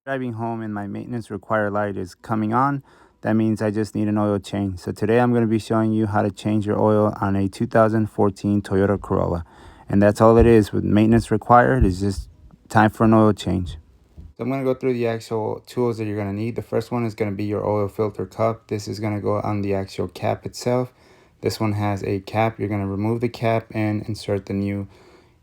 Driving home and my maintenance required light is coming on. That means I just need an oil change. So today I'm going to be showing you how to change your oil on a 2014 Toyota Corolla. And that's all it is with maintenance required. It's just time for an oil change. So I'm going to go through the actual tools that you're going to need. The first one is going to be your oil filter cup. This is going to go on the actual cap itself. This one has a cap. You're going to remove the cap and insert the new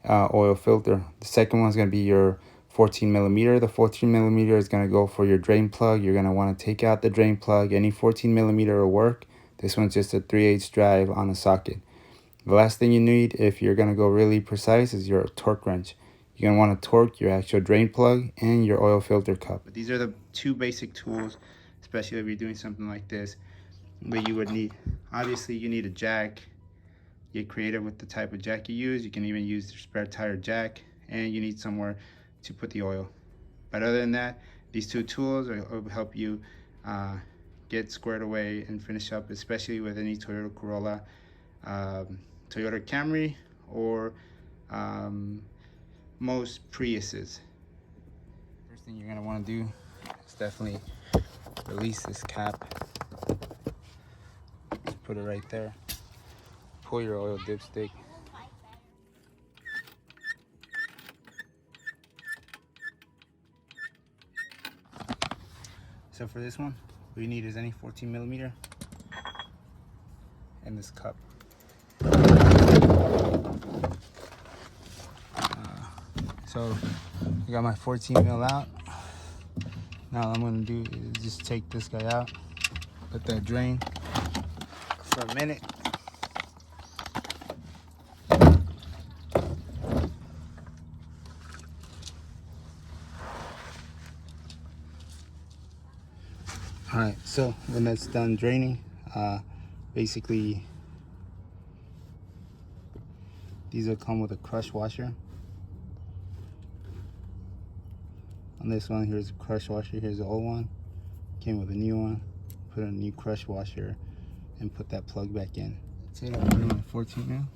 oil filter. The second one is going to be your 14 millimeter. The 14 millimeter is going to go for your drain plug. You're going to want to take out the drain plug. Any 14 millimeter will work. This one's just a 3/8 drive on a socket. The last thing you need, if you're going to go really precise, is your torque wrench. You're going to want to torque your actual drain plug and your oil filter cup. But these are the two basic tools, especially if you're doing something like this, that you would need. Obviously, you need a jack. Get creative with the type of jack you use. You can even use your spare tire jack, and you need somewhere to put the oil. But other than that, these two tools will help you get squared away and finish up, especially with any Toyota Corolla, Toyota Camry, or most Priuses. First thing you're going to want to do is definitely release this cap. Just put it right there. Pull your oil dipstick. So for this one, what you need is any 14 millimeter and this cup. So I got my 14 mil out. Now what I'm gonna do is just take this guy out, let that drain for a minute. All right, so when that's done draining, basically these will come with a crush washer. On this one, here's a crush washer. Here's the old one. Came with a new one. Put a new crush washer and put that plug back in. That's it. I'm putting my 14 now.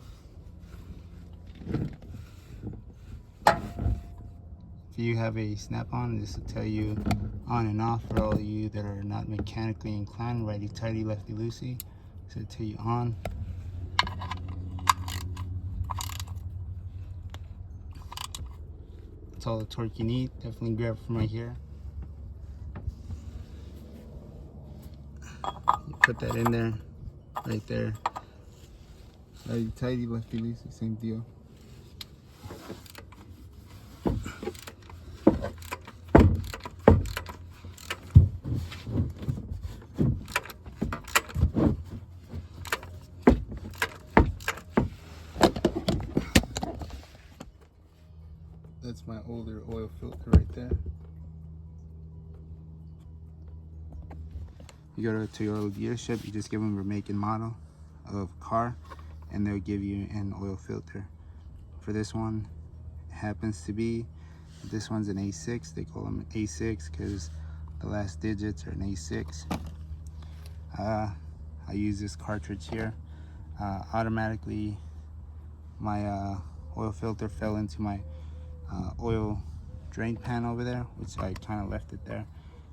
If you have a snap-on, this will tell you on and off for all of you that are not mechanically inclined, righty-tighty, lefty-loosey. So it'll tell you on. That's all the torque you need. Definitely grab from right here. You put that in there, right there. Righty-tighty, lefty-loosey, same deal. That's my older oil filter right there. You go to a Toyota dealership, you just give them your make and model of car, and they'll give you an oil filter. For this one, it happens to be, this one's an A6. They call them A6 because the last digits are an A6. I use this cartridge here. Automatically, my oil filter fell into my oil drain pan over there, which I kind of left it there.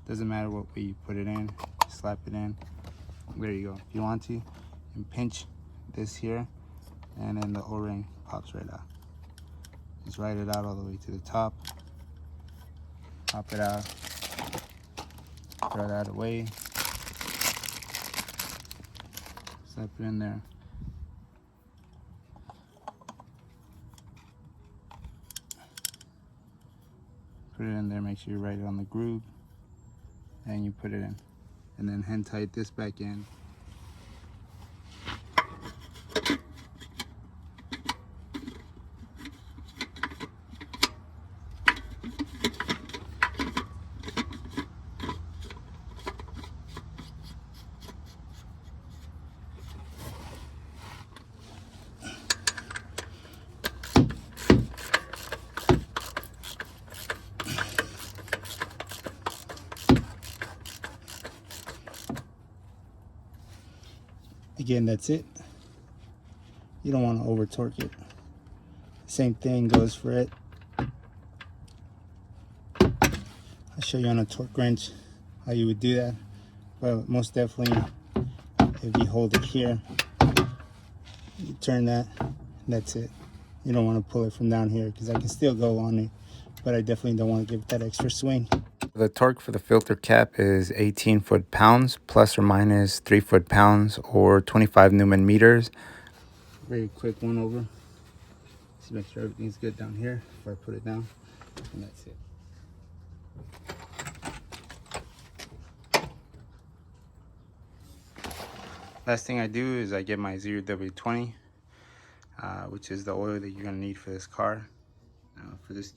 Doesn't matter what way you put it in, slap it in. There you go. If you want to, you can pinch this here, and then the O-ring pops right out. Just ride it out all the way to the top. Pop it out. Throw that away. Slap it in there. Put it in there, make sure you write it on the groove, and you put it in. And then hand tight this back in. Again, that's it. You don't want to over torque it. Same thing goes for it. I'll show you on a torque wrench how you would do that. But most definitely, if you hold it here, you turn that, that's it. You don't want to pull it from down here because I can still go on it, but I definitely don't want to give it that extra swing. The torque for the filter cap is 18 foot-pounds plus or minus 3 foot-pounds or 25 Newton meters. Very quick one over. Just make sure everything's good down here before I put it down, and that's it. Last thing I do is I get my 0W20, which is the oil that you're gonna need for this car. For this,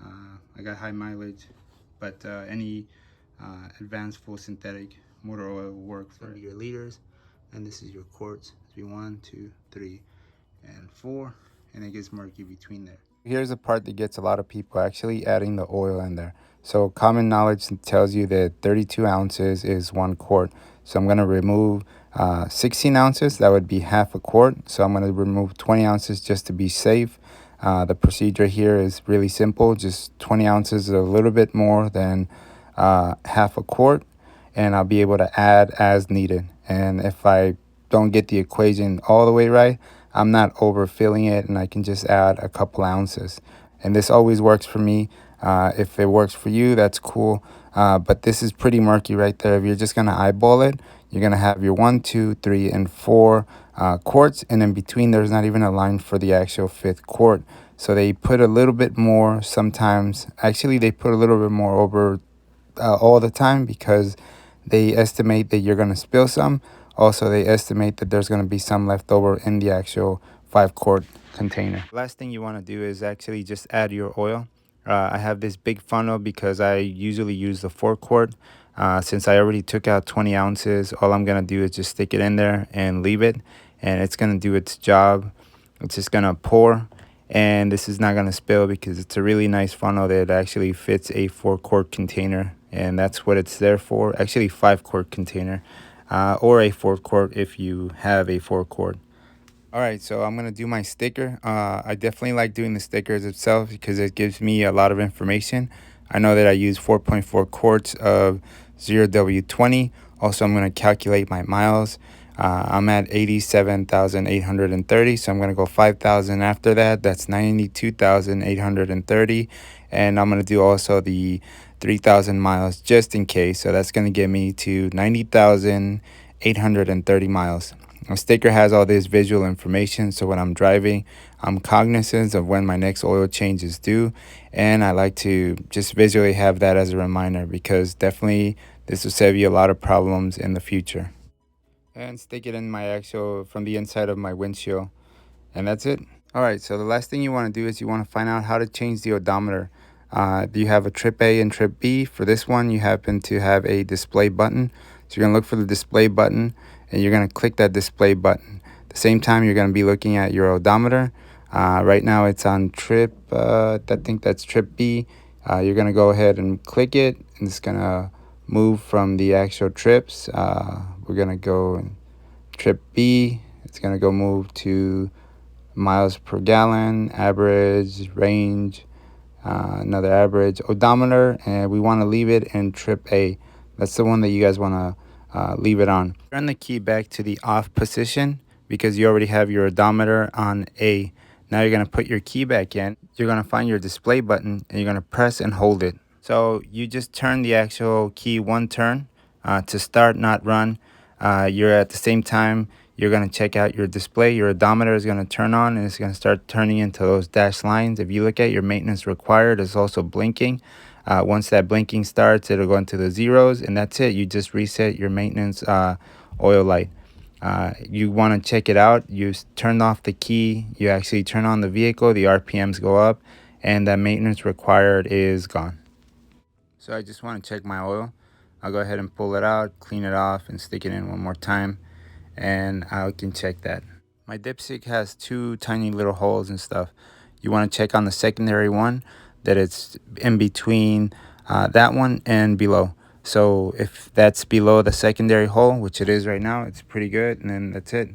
I got high mileage, but any advanced full synthetic motor oil will work for your liters. And this is your quarts. 1, 2, 3, and 4, and it gets murky between there. Here's the part that gets a lot of people actually adding the oil in there. So common knowledge tells you that 32 ounces is 1 quart. So I'm going to remove 16 ounces. That would be half a quart. So I'm going to remove 20 ounces just to be safe. The procedure here is really simple. Just 20 ounces is a little bit more than half a quart, and I'll be able to add as needed. And if I don't get the equation all the way right, I'm not overfilling it, and I can just add a couple ounces. And this always works for me. If it works for you, that's cool. But this is pretty murky right there. If you're just gonna eyeball it, you're gonna have your 1, 2, 3, and 4 quarts, and in between there's not even a line for the actual 5th quart. So they put a little bit more sometimes. Actually, they put a little bit more over all the time because they estimate that you're gonna spill some. Also, they estimate that there's going to be some left over in the actual 5-quart container. Last thing you want to do is actually just add your oil. I have this big funnel because I usually use the 4-quart. Since I already took out 20 ounces, all I'm going to do is just stick it in there and leave it. And it's going to do its job. It's just going to pour. And this is not going to spill because it's a really nice funnel that actually fits a 4-quart container. And that's what it's there for. Actually, 5-quart container. Or a 4-quart if you have a 4-quart. All right, so I'm going to do my sticker. I definitely like doing the stickers itself because it gives me a lot of information. I know that I use 4.4 quarts of 0W20. Also, I'm going to calculate my miles. I'm at 87,830, so I'm going to go 5,000 after that. That's 92,830. And I'm going to do also the 3,000 miles just in case. So that's going to get me to 90,830 miles. The sticker has all this visual information, so when I'm driving, I'm cognizant of when my next oil change is due, and I like to just visually have that as a reminder because definitely this will save you a lot of problems in the future. And stick it in my actual, from the inside of my windshield, and that's it. All right, so the last thing you want to do is you want to find out how to change the odometer. Do you have a trip A and trip B? For this one, you happen to have a display button. So you're going to look for the display button, and you're going to click that display button. At the same time, you're going to be looking at your odometer. Right now, it's on trip, I think that's trip B. You're going to go ahead and click it, and it's going to move from the actual trips. We're going to go in trip B. It's going to go move to miles per gallon, average, range, another average, odometer, and we want to leave it in trip A. That's the one that you guys want to leave it on. Turn the key back to the off position because you already have your odometer on A. Now you're going to put your key back in. You're going to find your display button and you're going to press and hold it. So you just turn the actual key one turn to start, not run. You're at the same time, you're going to check out your display. Your odometer is going to turn on and it's going to start turning into those dashed lines. If you look at your maintenance required, it's also blinking. Once that blinking starts, it'll go into the zeros, and that's it. You just reset your maintenance oil light. You want to check it out. You turn off the key. You actually turn on the vehicle. The RPMs go up, and that maintenance required is gone. So I just want to check my oil. I'll go ahead and pull it out, clean it off, and stick it in one more time, and I can check that. My dipstick has 2 tiny little holes and stuff. You want to check on the secondary one that it's in between that one and below. So if that's below the secondary hole, which it is right now, it's pretty good, and then that's it.